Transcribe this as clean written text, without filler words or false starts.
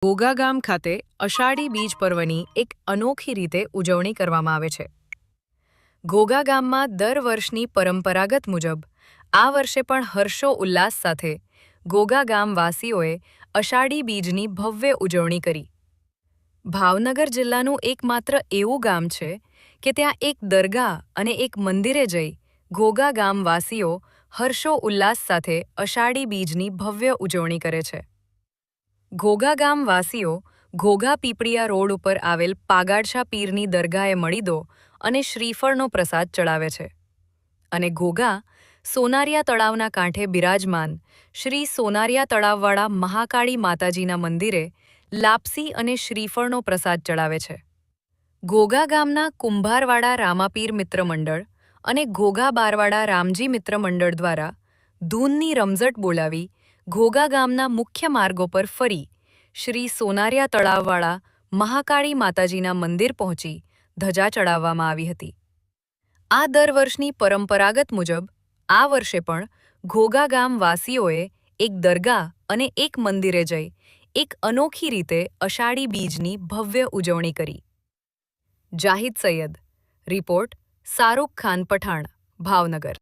ઘોઘા ગામ ખાતે અષાઢી બીજ પર્વની એક અનોખી રીતે ઉજવણી કરવામાં આવે છે. ઘોઘા ગામમાં દર વર્ષની પરંપરાગત મુજબ આ વર્ષે પણ હર્ષો ઉલ્લાસ સાથે ઘોઘા ગામવાસીઓએ અષાઢી બીજની ભવ્ય ઉજવણી કરી. ભાવનગર જિલ્લાનું એકમાત્ર એવું ગામ છે કે ત્યાં એક દરગાહ અને એક મંદિરે જઈ ઘોઘા ગામવાસીઓ હર્ષો ઉલ્લાસ સાથે અષાઢી બીજની ભવ્ય ઉજવણી કરે છે. ઘોઘા ગામવાસીઓ ઘોઘા પીપળિયા રોડ ઉપર આવેલ પાગાડશા પીરની દરગાહે મળી અને શ્રીફળનો પ્રસાદ ચડાવે છે. અને ઘોઘા સોનારિયા તળાવના કાંઠે બિરાજમાન શ્રી સોનારિયા તળાવવાળા મહાકાળી માતાજીના મંદિરે લાપસી અને શ્રીફળનો પ્રસાદ ચડાવે છે. ઘોઘા ગામના કુંભારવાડા રામાપીર મિત્ર મંડળ અને ઘોઘા બારવાડા રામજી મિત્ર મંડળ દ્વારા ધૂનની રમઝટ બોલાવી ઘોઘા ગામના મુખ્ય માર્ગો પર ફરી શ્રી સોનારિયા તળાવવાળા મહાકાળી માતાજીના મંદિર પહોંચી ધજા ચડાવવામાં આવી હતી. આ દર વર્ષની પરંપરાગત મુજબ આ વર્ષે પણ ઘોઘા ગામવાસીઓએ એક દરગાહ અને એક મંદિરે જઈ એક અનોખી રીતે અષાઢી બીજની ભવ્ય ઉજવણી કરી. જાહિદ સૈયદ, રિપોર્ટ શાહરૂખ ખાન પઠાણ, ભાવનગર.